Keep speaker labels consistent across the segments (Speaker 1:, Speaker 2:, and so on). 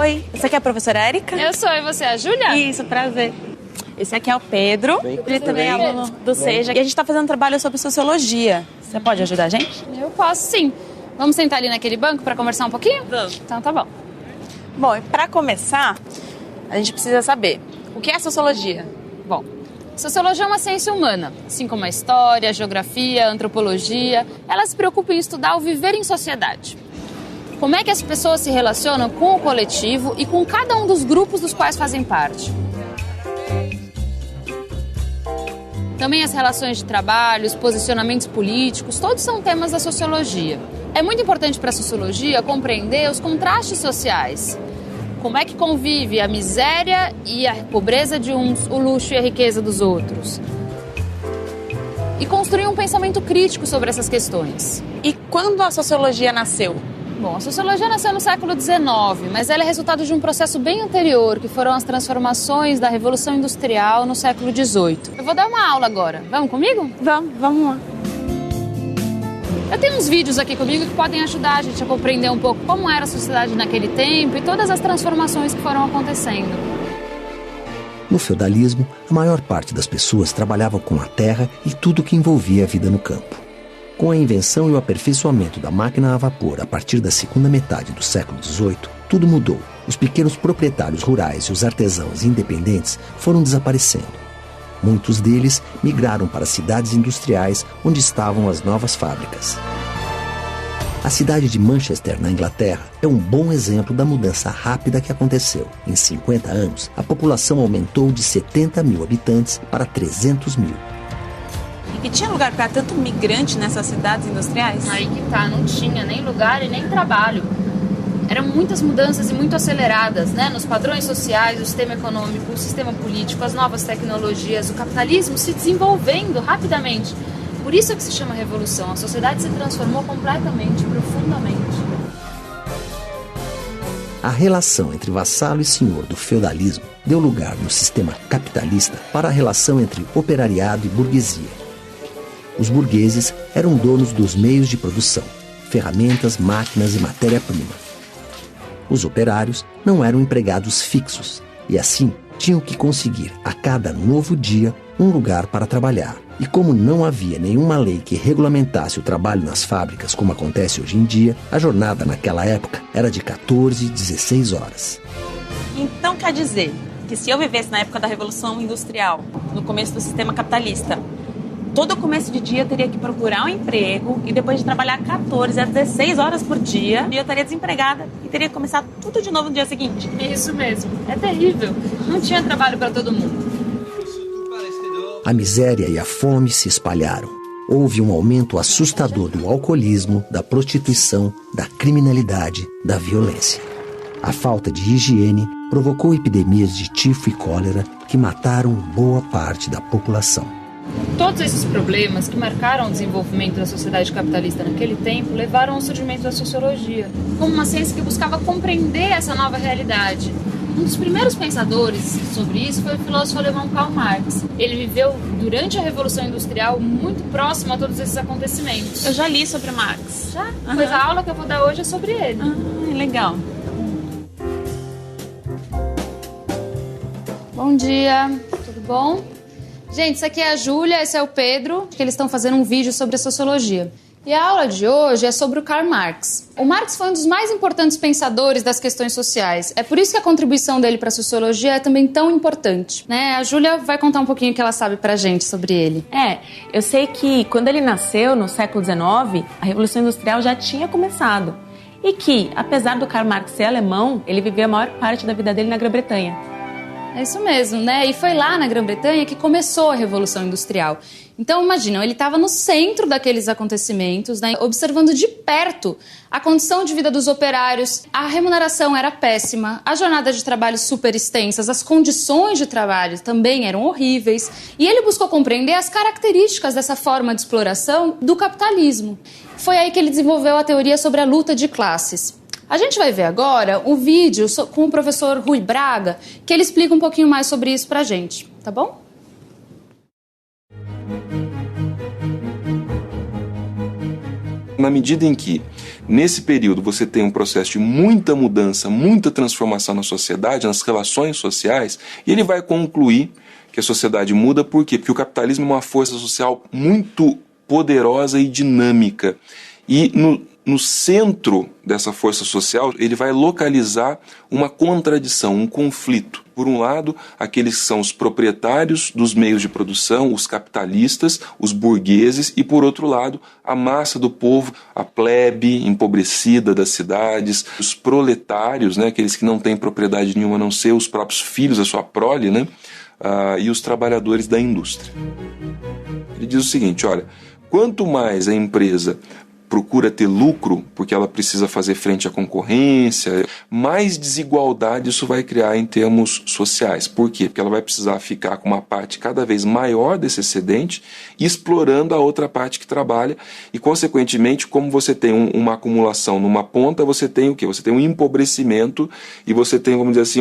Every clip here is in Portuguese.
Speaker 1: Oi, essa aqui é a professora Érica?
Speaker 2: Eu sou, e você é a Júlia?
Speaker 1: Isso, prazer. Esse aqui é o Pedro, ele também é aluno do SEJA. E a gente tá fazendo um trabalho sobre sociologia. Você pode ajudar a gente?
Speaker 2: Eu posso, sim. Vamos sentar ali naquele banco para conversar um pouquinho?
Speaker 1: Vamos.
Speaker 2: Então tá bom.
Speaker 1: Bom, e para começar, a gente precisa saber o que é sociologia.
Speaker 2: Bom, sociologia é uma ciência humana, assim como a história, a geografia, a antropologia. Ela se preocupa em estudar o viver em sociedade. Como é que as pessoas se relacionam com o coletivo e com cada um dos grupos dos quais fazem parte. Também as relações de trabalho, os posicionamentos políticos, todos são temas da sociologia. É muito importante para a sociologia compreender os contrastes sociais. Como é que convive a miséria e a pobreza de uns, o luxo e a riqueza dos outros. E construir um pensamento crítico sobre essas questões.
Speaker 1: E quando a sociologia nasceu?
Speaker 2: Bom, a sociologia nasceu no século XIX, mas ela é resultado de um processo bem anterior, que foram as transformações da Revolução Industrial no século XVIII. Eu vou dar uma aula agora. Vamos comigo?
Speaker 1: Vamos lá.
Speaker 2: Eu tenho uns vídeos aqui comigo que podem ajudar a gente a compreender um pouco como era a sociedade naquele tempo e todas as transformações que foram acontecendo.
Speaker 3: No feudalismo, a maior parte das pessoas trabalhava com a terra e tudo que envolvia a vida no campo. Com a invenção e o aperfeiçoamento da máquina a vapor a partir da segunda metade do século XVIII, tudo mudou. Os pequenos proprietários rurais e os artesãos independentes foram desaparecendo. Muitos deles migraram para cidades industriais onde estavam as novas fábricas. A cidade de Manchester, na Inglaterra, é um bom exemplo da mudança rápida que aconteceu. Em 50 anos, a população aumentou de 70 mil habitantes para 300 mil.
Speaker 1: E tinha lugar para tanto migrante nessas cidades industriais?
Speaker 2: Aí que tá, não tinha nem lugar e nem trabalho. Eram muitas mudanças e muito aceleradas, né? Nos padrões sociais, o sistema econômico, o sistema político, as novas tecnologias, o capitalismo se desenvolvendo rapidamente. Por isso é que se chama revolução. A sociedade se transformou completamente, profundamente.
Speaker 3: A relação entre vassalo e senhor do feudalismo deu lugar no sistema capitalista para a relação entre operariado e burguesia. Os burgueses eram donos dos meios de produção, ferramentas, máquinas e matéria-prima. Os operários não eram empregados fixos e, assim, tinham que conseguir, a cada novo dia, um lugar para trabalhar. E como não havia nenhuma lei que regulamentasse o trabalho nas fábricas como acontece hoje em dia, a jornada naquela época era de 14, 16 horas.
Speaker 1: Então quer dizer que se eu vivesse na época da Revolução Industrial, no começo do sistema capitalista, todo começo de dia eu teria que procurar um emprego e depois de trabalhar 14 a 16 horas por dia, eu estaria desempregada e teria que começar tudo de novo no dia seguinte.
Speaker 2: Isso mesmo. É terrível. Não tinha trabalho para todo mundo.
Speaker 3: A miséria e a fome se espalharam. Houve um aumento assustador do alcoolismo, da prostituição, da criminalidade, da violência. A falta de higiene provocou epidemias de tifo e cólera que mataram boa parte da população.
Speaker 2: Todos esses problemas que marcaram o desenvolvimento da sociedade capitalista naquele tempo levaram ao surgimento da sociologia, como uma ciência que buscava compreender essa nova realidade. Um dos primeiros pensadores sobre isso foi o filósofo alemão Karl Marx. Ele viveu durante a Revolução Industrial muito próximo a todos esses acontecimentos.
Speaker 1: Eu já li sobre Marx.
Speaker 2: Já? Pois a aula que eu vou dar hoje é sobre ele.
Speaker 1: Legal.
Speaker 2: Bom dia, tudo bom? Gente, isso aqui é a Júlia, esse é o Pedro, que eles estão fazendo um vídeo sobre a sociologia. E a aula de hoje é sobre o Karl Marx. O Marx foi um dos mais importantes pensadores das questões sociais. É por isso que a contribuição dele para a sociologia é também tão importante, né? A Júlia vai contar um pouquinho o que ela sabe pra gente sobre ele.
Speaker 1: Eu sei que quando ele nasceu, no século XIX, a Revolução Industrial já tinha começado. E que, apesar do Karl Marx ser alemão, ele viveu a maior parte da vida dele na Grã-Bretanha.
Speaker 2: É isso mesmo, né? E foi lá na Grã-Bretanha que começou a Revolução Industrial. Então, imaginam, ele estava no centro daqueles acontecimentos, né? Observando de perto a condição de vida dos operários. A remuneração era péssima, a jornada de trabalho super extensas, as condições de trabalho também eram horríveis. E ele buscou compreender as características dessa forma de exploração do capitalismo. Foi aí que ele desenvolveu a teoria sobre a luta de classes. A gente vai ver agora um vídeo com o professor Rui Braga, que ele explica um pouquinho mais sobre isso pra gente, tá bom?
Speaker 4: Na medida em que, nesse período, você tem um processo de muita mudança, muita transformação na sociedade, nas relações sociais, e ele vai concluir que a sociedade muda. Por quê? Porque o capitalismo é uma força social muito poderosa e dinâmica. E no centro dessa força social, ele vai localizar uma contradição, um conflito. Por um lado, aqueles que são os proprietários dos meios de produção, os capitalistas, os burgueses, e por outro lado, a massa do povo, a plebe empobrecida das cidades, os proletários, né, aqueles que não têm propriedade nenhuma a não ser os próprios filhos, a sua prole, né, e os trabalhadores da indústria. Ele diz o seguinte, olha, quanto mais a empresa procura ter lucro, porque ela precisa fazer frente à concorrência, mais desigualdade isso vai criar em termos sociais. Por quê? Porque ela vai precisar ficar com uma parte cada vez maior desse excedente, explorando a outra parte que trabalha, e consequentemente, como você tem uma acumulação numa ponta, você tem o quê? Você tem um empobrecimento e você tem, vamos dizer assim,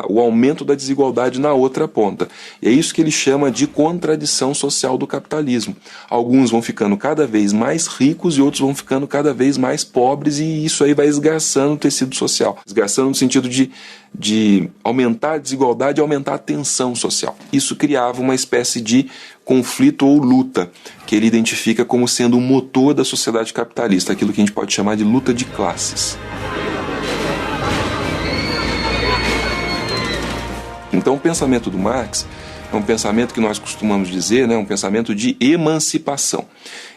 Speaker 4: o aumento da desigualdade na outra ponta. E é isso que ele chama de contradição social do capitalismo. Alguns vão ficando cada vez mais ricos e outros vão ficando cada vez mais pobres, e isso aí vai esgarçando o tecido social. Esgarçando no sentido de aumentar a desigualdade e aumentar a tensão social. Isso criava uma espécie de conflito ou luta, que ele identifica como sendo o motor da sociedade capitalista, aquilo que a gente pode chamar de luta de classes. Então o pensamento do Marx é um pensamento que nós costumamos dizer, né, um pensamento de emancipação.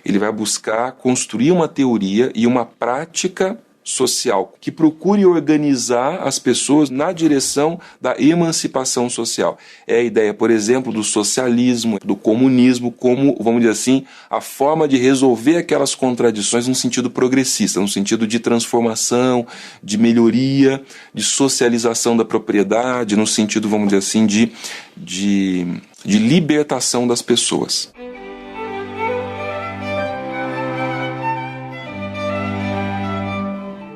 Speaker 4: Ele vai buscar construir uma teoria e uma prática social que procure organizar as pessoas na direção da emancipação social. É a ideia, por exemplo, do socialismo, do comunismo, como, vamos dizer assim, a forma de resolver aquelas contradições num sentido progressista, num sentido de transformação, de melhoria, de socialização da propriedade, no sentido, vamos dizer assim, de libertação das pessoas.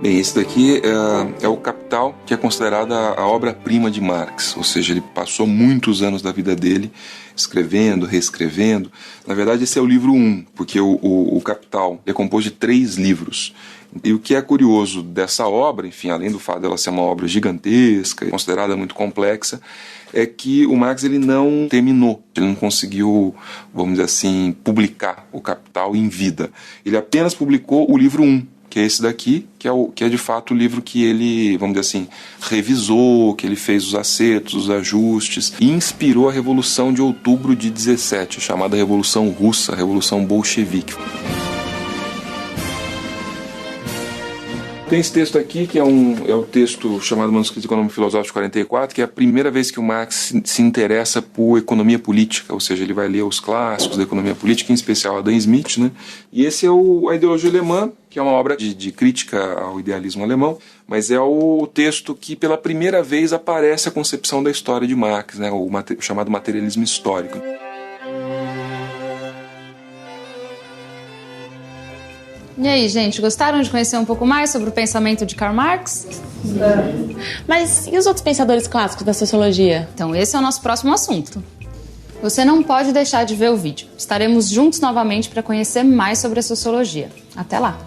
Speaker 4: Bem, esse daqui é o Capital, que é considerada a obra-prima de Marx, ou seja, ele passou muitos anos da vida dele escrevendo, reescrevendo. Na verdade, esse é o livro 1, porque o Capital é composto de 3 livros. E o que é curioso dessa obra, enfim, além do fato dela ser uma obra gigantesca, considerada muito complexa, é que o Marx ele não terminou, ele não conseguiu, vamos dizer assim, publicar o Capital em vida. Ele apenas publicou o livro 1, que é esse daqui, que é de fato o livro que ele, vamos dizer assim, revisou, que ele fez os acertos, os ajustes, e inspirou a Revolução de Outubro de 17, chamada Revolução Russa, a Revolução Bolchevique. Tem esse texto aqui, que é o texto chamado Manuscrito Econômico Filosófico 44, que é a primeira vez que o Marx se interessa por economia política, ou seja, ele vai ler os clássicos da economia política, em especial a Adam Smith, né? E esse é a Ideologia Alemã, que é uma obra de crítica ao idealismo alemão, mas é o texto que pela primeira vez aparece a concepção da história de Marx, né? O chamado materialismo histórico.
Speaker 2: E aí, gente, gostaram de conhecer um pouco mais sobre o pensamento de Karl Marx?
Speaker 1: Mas e os outros pensadores clássicos da sociologia?
Speaker 2: Então, esse é o nosso próximo assunto. Você não pode deixar de ver o vídeo. Estaremos juntos novamente para conhecer mais sobre a sociologia. Até lá!